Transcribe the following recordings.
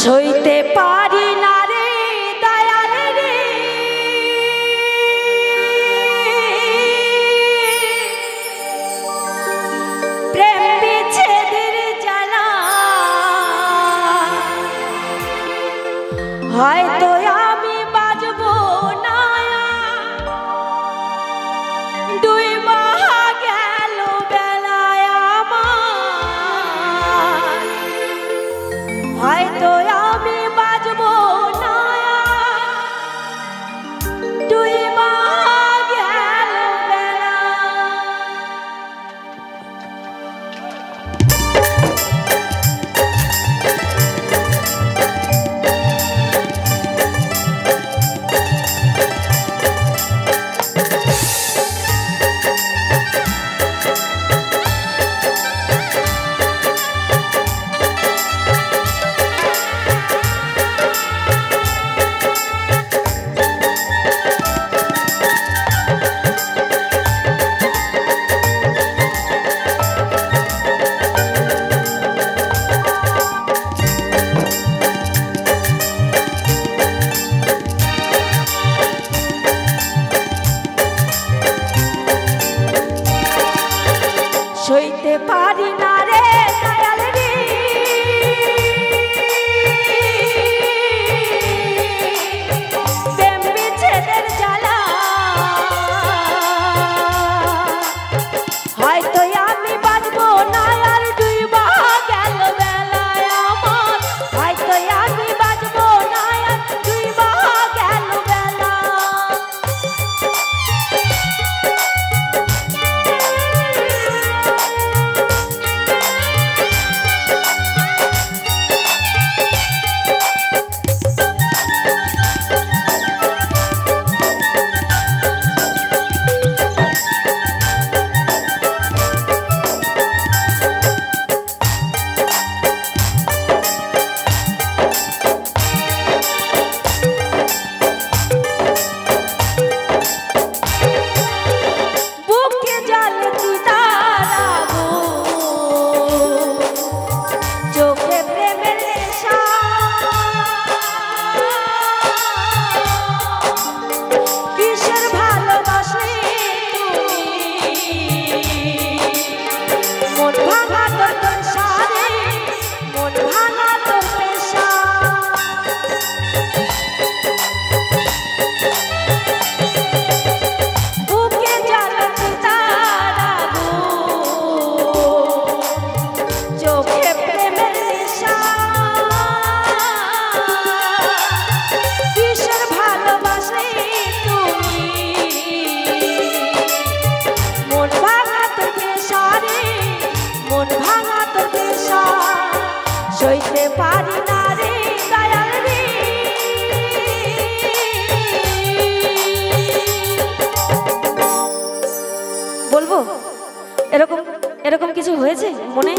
সইতে পারি না রে দয়াল রে, প্রেম বিচ্ছেদের জ্বালা, হয়তো আমি বাজব না, ডুইবা গেল বেলায় আমার, হয়তো আমি বাজব না, ডুইবা গেল বেলা। সইতে পারি না রে দয়াল রে, প্রেম বিচ্ছেদের জ্বালা, হয়তো আমি বাজব না আর ডুইবা গেল বেলায় আমার, হয়তো আমি বাজব না আর ডুইবা গেল বেলা। সইতে পারি না রে দয়াল রে, বলবো এরকম এরকম কিছু হয়েছে মনে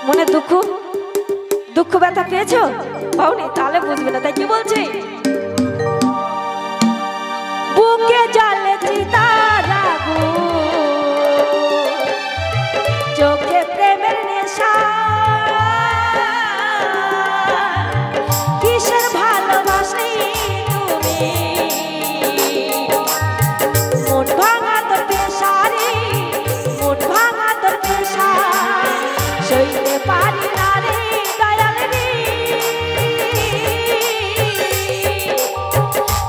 মনে দুঃখ দুঃখ ব্যথা পেয়েছো? পাওনি? তাহলে বুঝবে না, তাই কি বলছি? বুকে জ্বলে চিতার আগুন, চোখে প্রেমের নেশা, কিসের ভালোবাসি তুমি, মন ভাঙা তোর পেশা রে, মন ভাঙা তোর পেশা, সইতে পারি না রে দয়াল রে,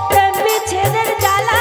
প্রেম বিচ্ছেদের জ্বালা,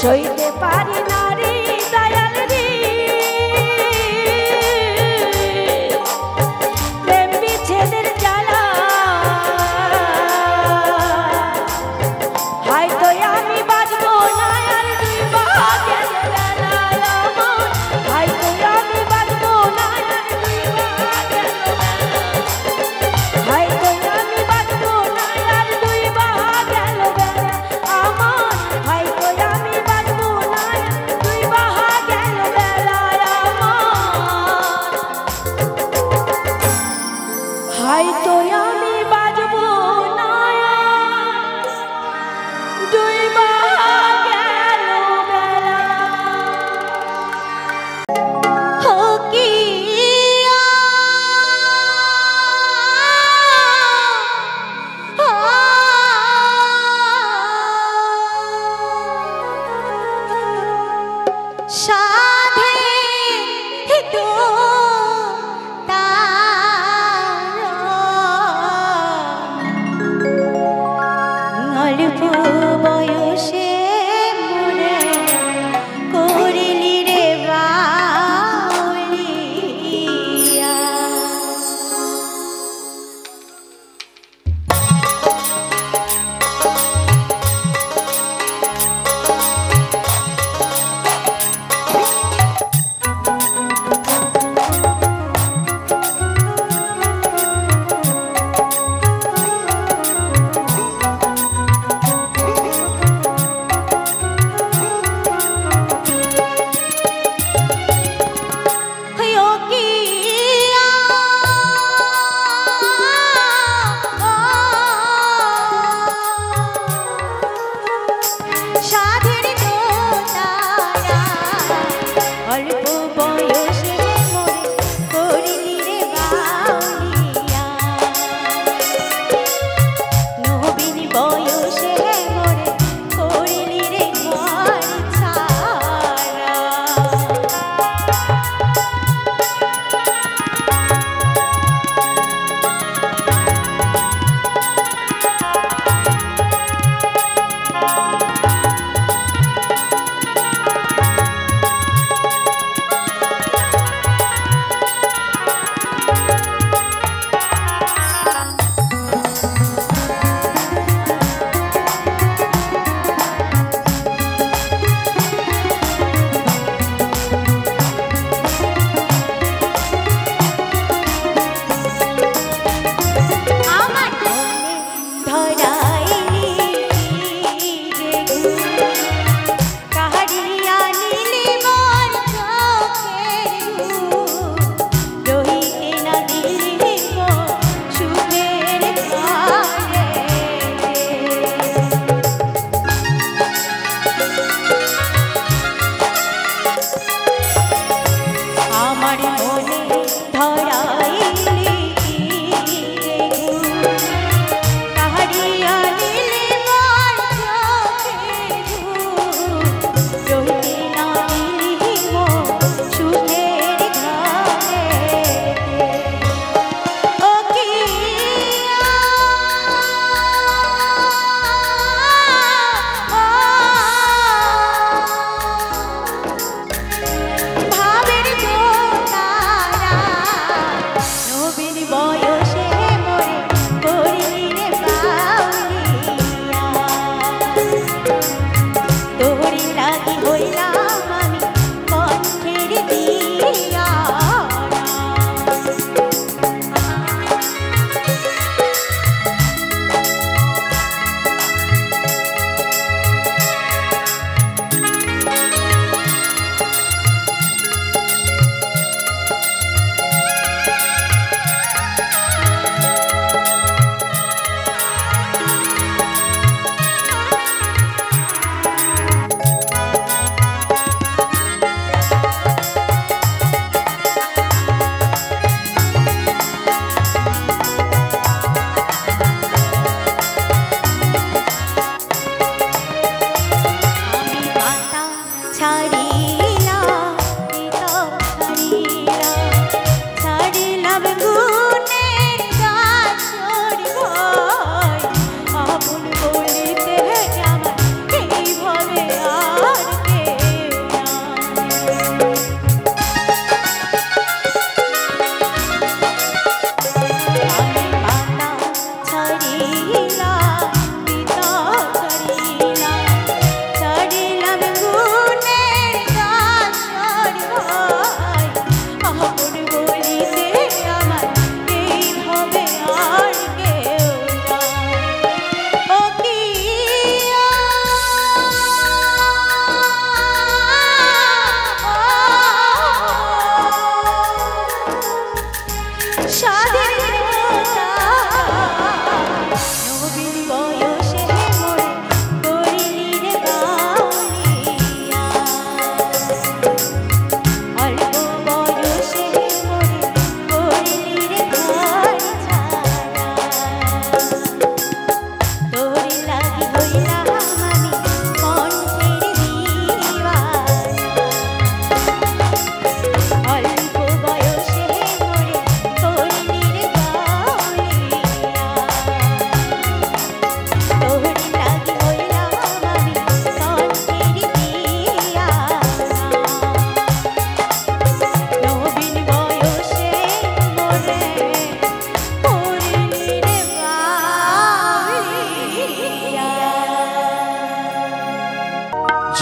সইতে পারি না রে দয়াল রে প্রেম বিচ্ছেদের জ্বালা হয়তো আমি বাঁচবো না আর ডুইবা গেল বেলায় আমার হয়তো আমি বাঁচবো না আর ডুইবা গেল হয়তো আমি বাঁচবো না আর ডুইবা গেল বেলা আমার হয়তো আমি বাঁচবো না আর ডুইবা গেল বেলায় আমার হয়তো আমি বাঁচবো না ডুইবা গেল বেলা ও কি সাধে তো অল্প বয়সে মনে করিলি রে বাউলিয়া অল্প বয়সে মনে করিলি রে বাউলিয়া নবীন বয়সে মনে করিলি রে ঘর ছাড়া সুখে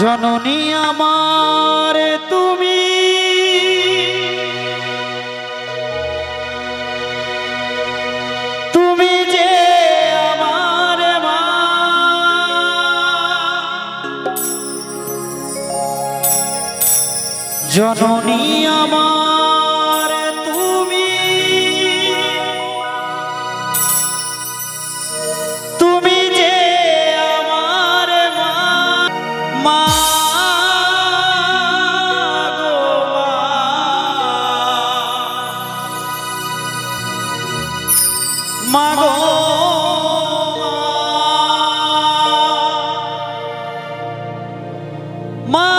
জননী আমার তুমি তুমি যে আমার মা জননী আমার তুমি তুমি যে আমার মা মা গো মা গো মা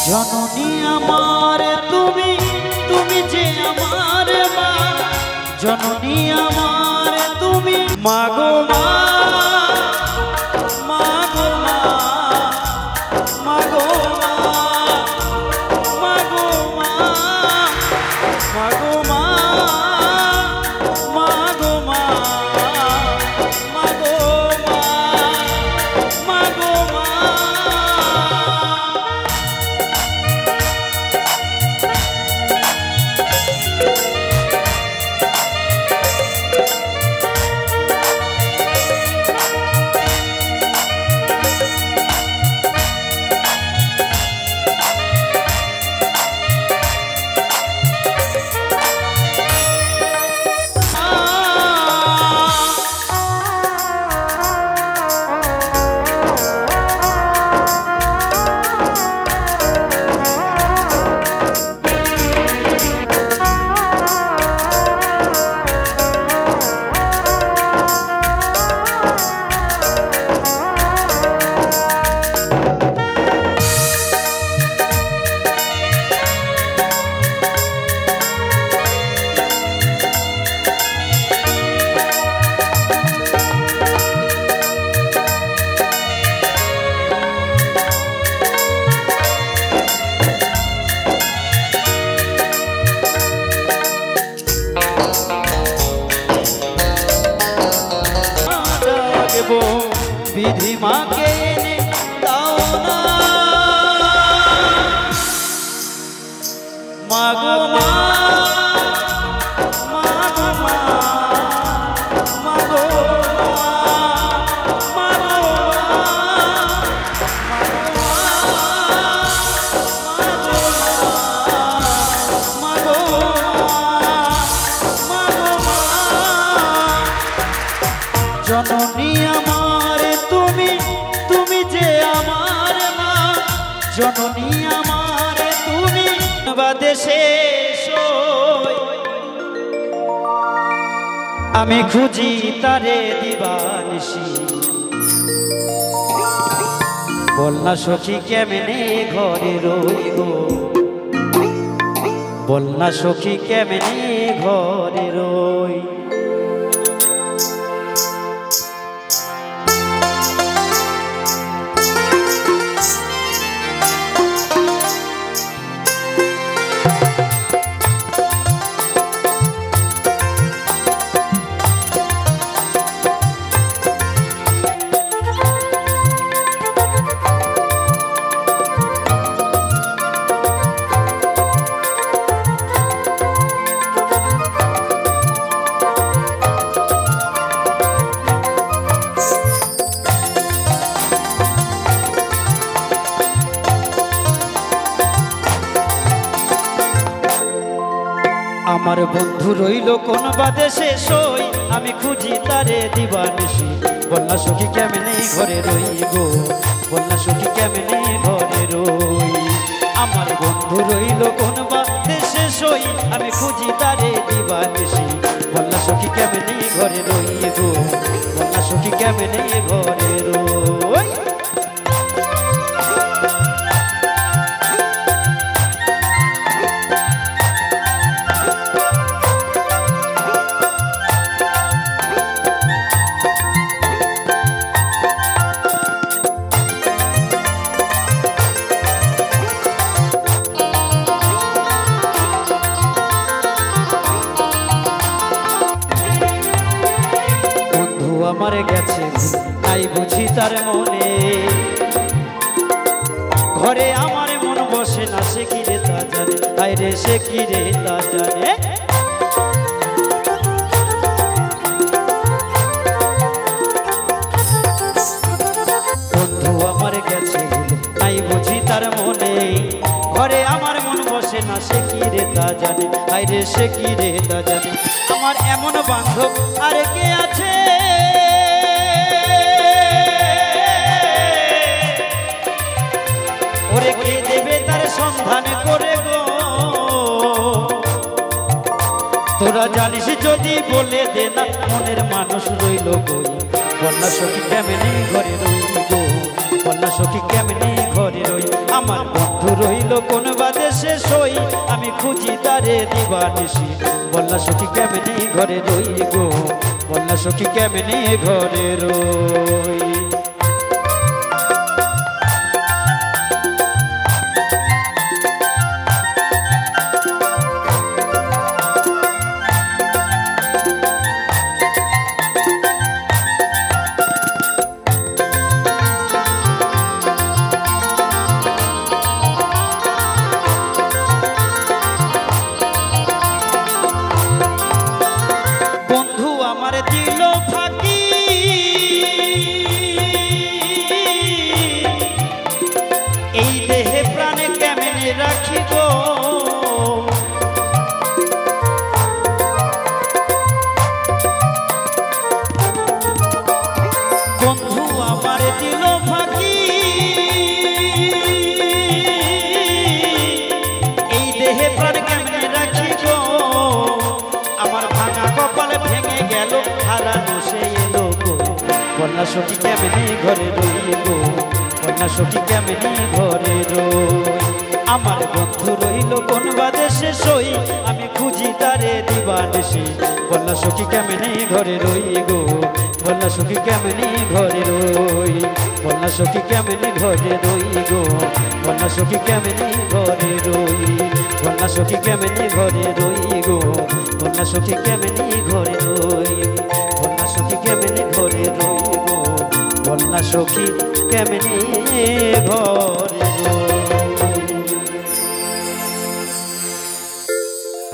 জননী আমার তুমি তুমি যে আমার মা জননী আমার তুমি মা গো মা মা গো মা মা গো মা মা গো মা মা গো মা মা গো মা মা গো মা মা গো মা বিধি মাকে এনে দাও না মা গো মা মা গো মা মা গো মা গো মা গো জননী আমার তুমি তুমি যে আমার মা জননী আমার তুমি বাদেশে আমি খুঁজি তারে দিবানিশি বল না সখী কেমনে ঘরে রই গো বল না সখী কেমনে ঘরে রই আমার বন্ধু রইল কোন বাদেশে সই আমি খুঁজি তারে দিবানিশি বলনা সখী কেমনে ঘরে রই গো বলনা সখী কেমনে ঘরে রই আমার বন্ধু রইল কোন বাদেশে সই আমি খুঁজি তারে দিবানিশি বলনা সখী কেমনে ঘরে রই গো বলনা সখী কেমনে ঘরে রই আমার গেছে তাই বুঝি তার মনে ঘরে আমার মন বসে না সে কি রে তা জানে তাই রে সে কি রে তা জানে বন্ধু আমার গেছে তাই বুঝি তার মনে ঘরে আমার মন বসে না সে কি রে তা জানে তাই রে সে কি রে তা জানে আমার এমন বান্ধব আর কে আছে ওরে কে দেবে তার সন্ধান করে গো তোরা জানিস যদি বলে দে না মনের মানুষ রইল গো বলনা সখী কেমনে ঘরে রই গো বলনা সখী কেমনে ঘরে রই আমার বন্ধু রইল কোন বাদেশে সই আমি খুঁজি তারে দিবানিশি বলনা সখী কেমনে ঘরে রই গো বলনা সখী কেমনে ঘরে রই আমার দিল ফাঁকি এই দেহে প্রাণে কেমনে রাখি গো বন্ধু আমার দিল ফাঁকি এই দেহে প্রাণে কেমনে রাখি গো আমার ভাঙা কপালে ভেঙে গেল হারানো সে এলো গো বলনা সখী কেমনে ঘরে রই গো বলনা সখী কেমনে ঘরে রই আমার বন্ধু রইল কোন বাদেশে সই আমি খুঁজি তারে দিবানিশি বলনা সখী কেমনে ঘরে রই গো বলনা সখী কেমনে ঘরে রই বলনা সখী কেমনে ঘরে রই গো বলনা সখী কেমনে ঘরে রই বলনা সখী কেমনে ঘরে রই গো বলনা সখী কেমনে ঘরে রই বলনা সখী কেমনে ঘরে রই গো বলনা সখী কেমনে ঘরে রই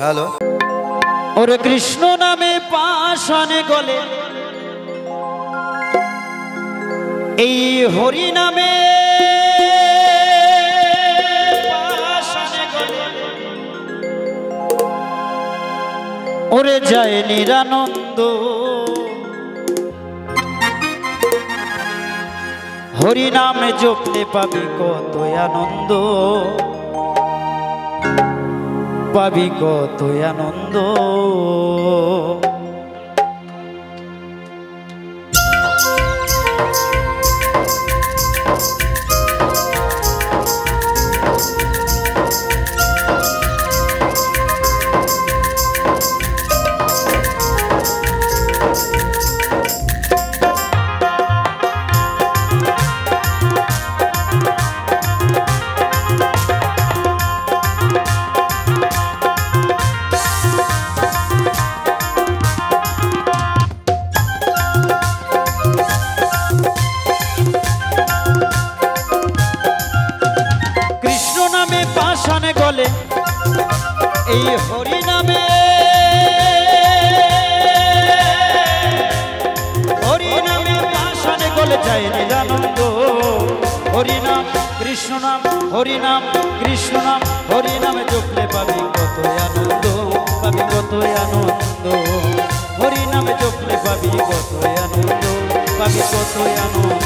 হ্যালো ওরে কৃষ্ণ নামে পাশানে গলে এই হরি নামে পাশানে গলে ওরে যায় নিরানন্দ হরি নামে জপলে পাবি কত আনন্দ পাবি কত আনন্দ গলে এই হরি নামে পাশানে গলে যায় নিরানন্দ হরি নাম কৃষ্ণ নাম হরি নাম কৃষ্ণ নাম হরি নামে জপলে পাবি কত আনন্দ পাবি কতই আনন্দ। হরি নামে জপলে পাবি কতই আনন্দ, পাবি কতই আনন্দ।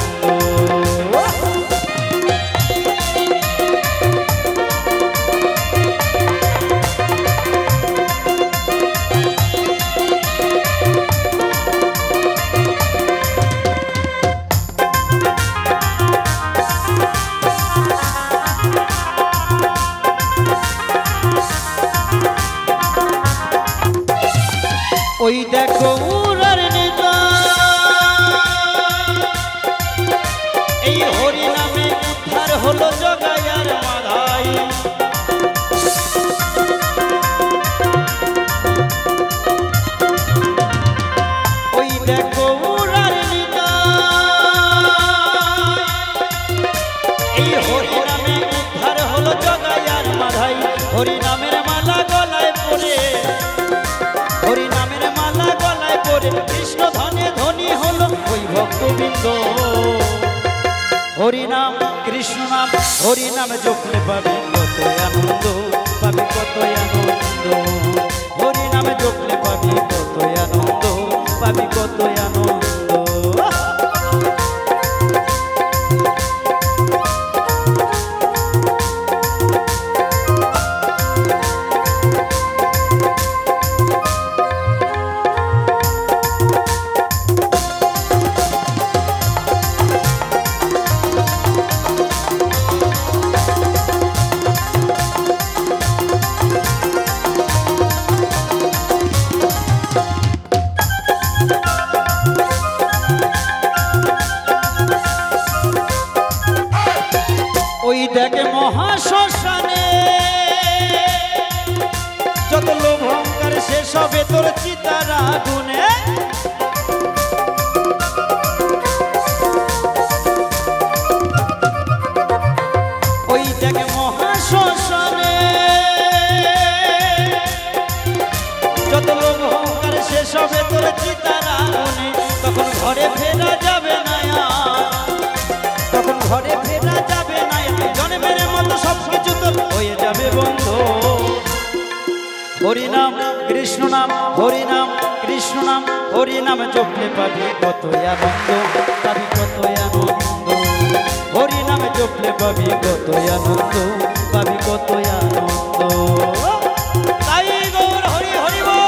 ওই দেখো উড়ার নেতা, এই হরি নামে উদ্ধার হলো জগায়ার মাধাই। ওই দেখো উড়ার নেতা, এই হরি নামে উদ্ধার হলো জগায়ার মাধাই। হরি নামের মালা গলায় পড়ে, হরি নামের মালা গলায় পড়ে কৃষ্ণ ধনে ধনী হলো ওই ভক্তবৃন্দ। হরি নাম কৃষ্ণ নাম, হরি নাম জপলে পাবি কত আনন্দ, পাবি কত আনন্দ। হরি নামে জপলে পাবি কত আনন্দ, পাবি কত আনন্দ। ওই দেখে মহাশ্মশানে যত লোভ অহংকার শেষ হবে তোর চিতার আগুনে। ওই দেখে মহাশ্মশানে যত লোভ অহংকার শেষ হবে তোর চিতার আগুনে। তখন ঘরে ফেরা যাবে না, তখন ঘরে ফেরা যাবে না, জন্মের মতো সবকিছু তোর হয়ে যাবে বন্ধ। হরি নাম কৃষ্ণ নাম, হরি নাম কৃষ্ণ নাম, হরি নাম জপলে পাবি কত আনন্দ, পাবি কত আনন্দ। হরি নামে জপলে পাবি কত আনন্দ, পাবি কত আনন্দ। তাই গৌর হরি হরি বল।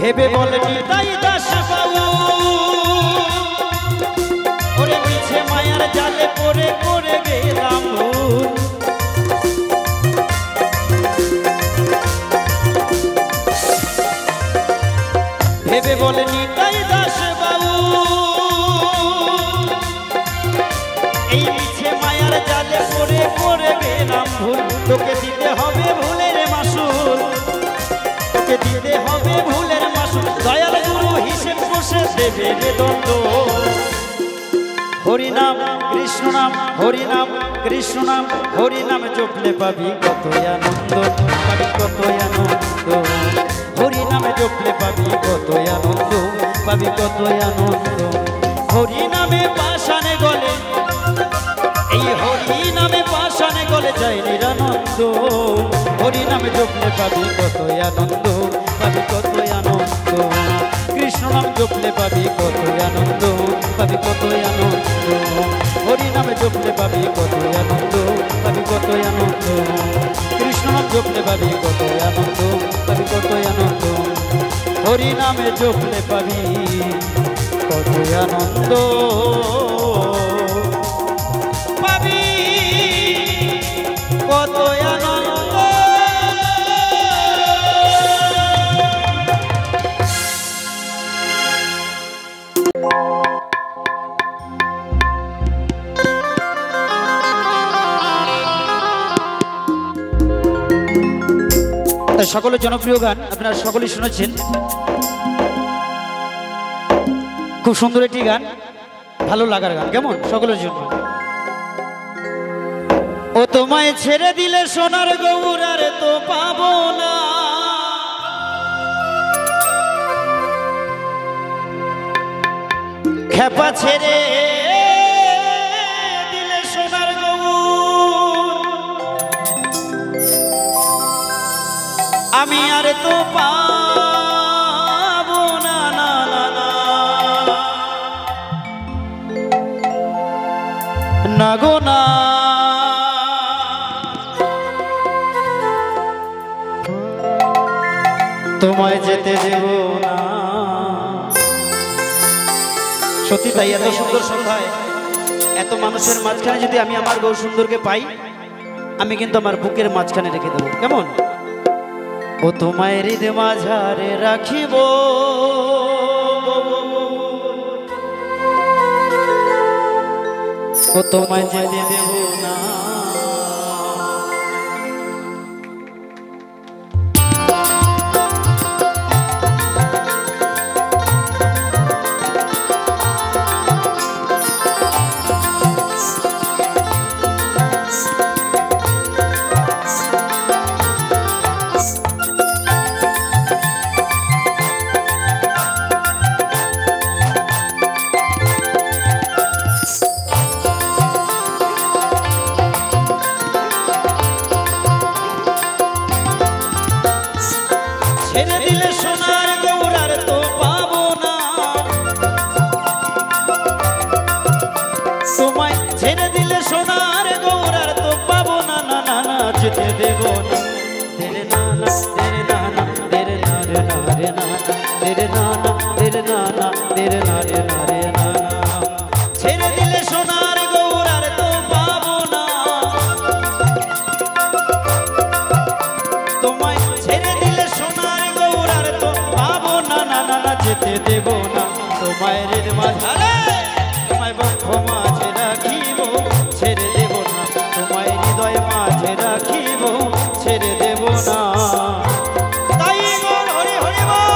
ভেবে বলেনি তাই দাস বাবু, ওরে মিছে মায়ার জালে পড়ে পড়ে গেলাম ভুল। ভেবে বলেনি তাই দাস বাবু, এই মিছে মায়ার জালে পড়ে পড়ে গেলাম ভুল। তোকে দিতে হবে ভুলের মাসুল, তোকে দিতে হবে ভুলের মাসুল। দয়াল গুরু হিসেব বসে দেবে রে দণ্ড। হরি নাম কৃষ্ণ নাম, হরি নাম কৃষ্ণ নাম, হরি নাম জপলে পাবি কত আনন্দ, পাবি কত আনন্দ। হরি নামে জপলে পাবি কত আনন্দ, পাবি কত আনন্দ। হরি নামে পাশানে গলে, এই হরি নামে পাশানে গলে যায় নিরানন্দ। হরি নামে জপলে পাবি কত আনন্দ, পাবি কত আনন্দ। কৃষ্ণ নাম জপলে পাবি কত আনন্দ, পাবি কত আনন্দ। হরি নামে জপলে পাবি কত আনন্দ, পাবি কত আনন্দ। কৃষ্ণ নাম জপলে পাবি কত আনন্দ, পাবি কত আনন্দ। হরি নামে জপলে পাবি কত আনন্দ, পাবি কত আনন্দ। সকলের জনপ্রিয় গান আপনারা সকলেই শুনেছেন। খুব সুন্দর একটি গান, ভালো লাগার গান, কেমন সকলের জন্য। ও তোমায় ছেড়ে দিলে সোনার গৌর আর তো পাবো না, খেপা ছেড়ে দিলে সোনার গৌর আমি আর তো পাবো না, না না না না গো না। তোমায় যেতে দেব না। সত্যি তাই, এত সুন্দর সন্ধ্যায় এত মানুষের মাঝখানে যদি আমি আমার গৌর সুন্দরকে পাই, আমি কিন্তু আমার বুকের মাঝখানে রেখে দেবো, কেমন। ও তোমায় হৃদয় মাঝারে রাখিব, ও তোমায় যেতে দেব না। ছেড়ে দিলে সোনার গৌর আর তো পাবো না, তোমায় ছেড়ে দিলে সোনার গৌর আর তো পাবো না, না না না যেতে দেব না। তেরে নানা তেরে নানা তেরে নারে নারে নানা তেরে নানা তেরে নানা তেরে নারে নারে নানা। ছেড়ে দিলে সোনার গৌর আর তো পাবো না, তোমায় ছেড়ে দিলে সোনার গৌর আর তো পাবো না, না না না যেতে দেব না। তোমায় হৃদয় মাঝারে তোমায় বক্ষ মাঝে রাখিব, ছেড়ে দেব না। তোমায় হৃদয় মাঝে রাখিব, ছেড়ে দেব না। তাই গৌর হরি হরি বল।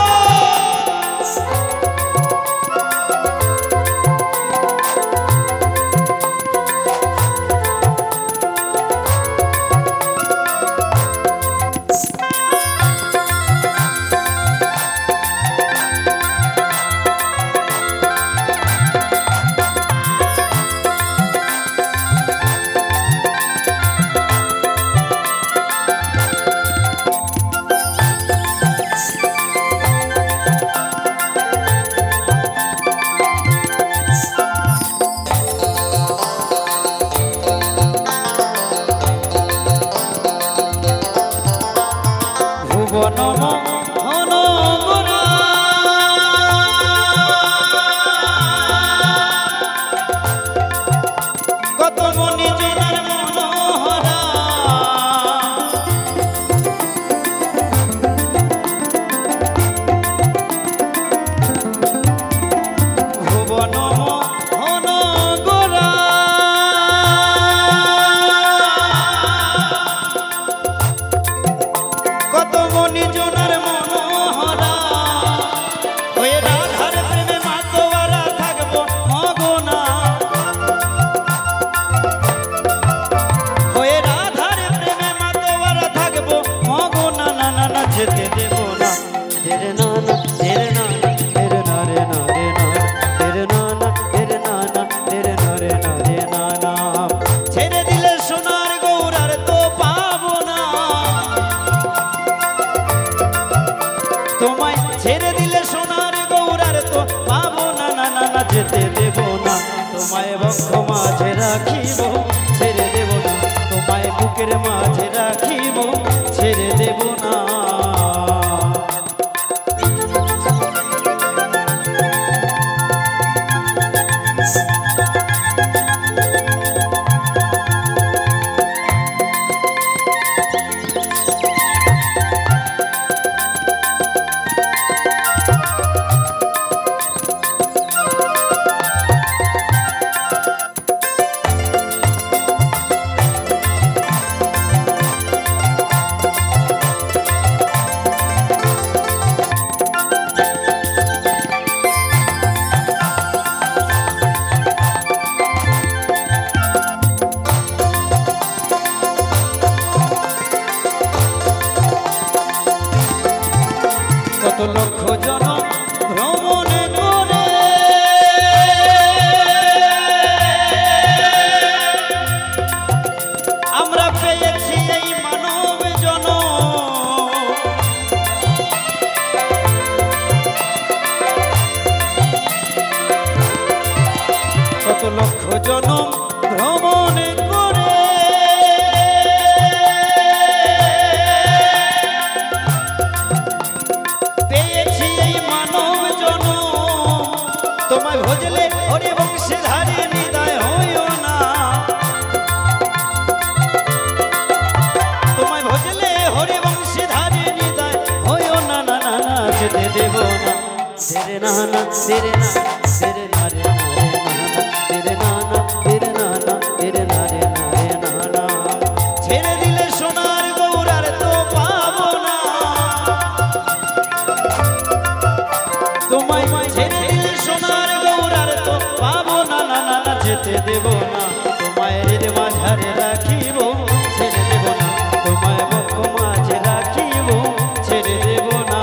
ভুবন মোহন গোরা কত মনি জনার মনোহরা, ভুবন মোহন গোরা কত মনি জনার মনোহরা, ওই রাধার প্রেমে মাতোয়ারা থাকবো মগনা, ওই রাধার প্রেমে মাতোয়ারা থাকবো মগনা, না না না যেতে দেব না। তেরে নানা তেরে নানা তেরে নারে নারে নানা তেরে নানা তেরে নানা তেরে নারে নারে নানা। ছেড়ে দিলে সোনার গৌর আর তো পাবো না, তোমায় ছেড়ে দিলে সোনার গৌর আর তো পাবো না, না না না যেতে দেব না। তোমায় বক্ষ মাঝে রাখিব, ছেড়ে দেব না। তোমায় বুকের মাঝে রাখিব, ছেড়ে দেব না। तेरे नाना तेरे ना तेरे नारे नारे नाना तेरे नाना तेरे नाना तेरे नारे नारे नाना ছেড়ে দিলে সোনার গৌরার তো পাবো না তোমায় ছেড়ে দিলে সোনার গৌরার তো পাবো না না না না যেতে দেব না তোমায় হৃদয় মাঝারে রাখিব ছেড়ে দেব না তোমায় বক্ষ মাঝে রাখিব ছেড়ে দেব না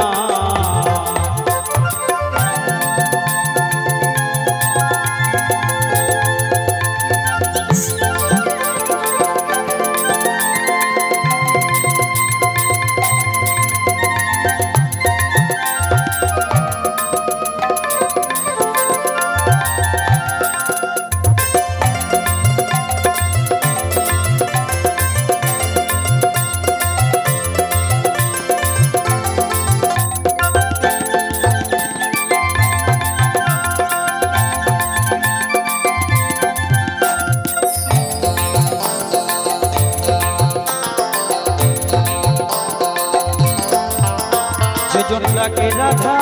জনটাকে রাধা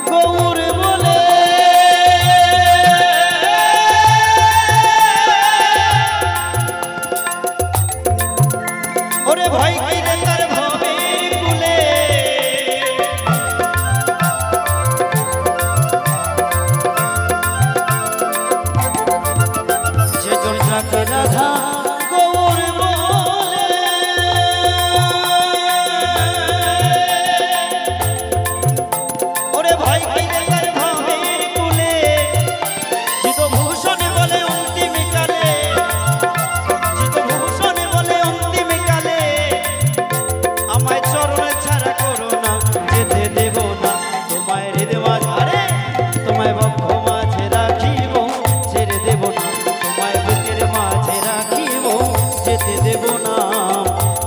গৌর বলে ওরে ভয় কি রে তার ভবে কুলে যে জনটাকে রাধা গৌর বলে ভয় খাইলে তার ভাবের কুলে চিত্তভূষণ বলে অন্তিম কালে চিত্তভূষণ বলে অন্তিম কালে আমায় চরণ ছাড়া করো না যেতে দেব না তোমায় হৃদয় মাঝারে তোমায় বক্ষ মাঝে রাখিব ছেড়ে দেব না তোমায় বুকের মাঝে রাখিব যেতে দেব না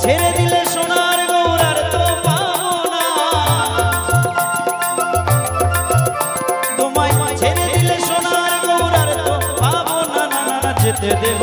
ছেড়ে দিলে সোনার গৌরার তো পাবো না ছেড়ে দিলে সোনার গৌরার তো পাবো না না না যেতে দেব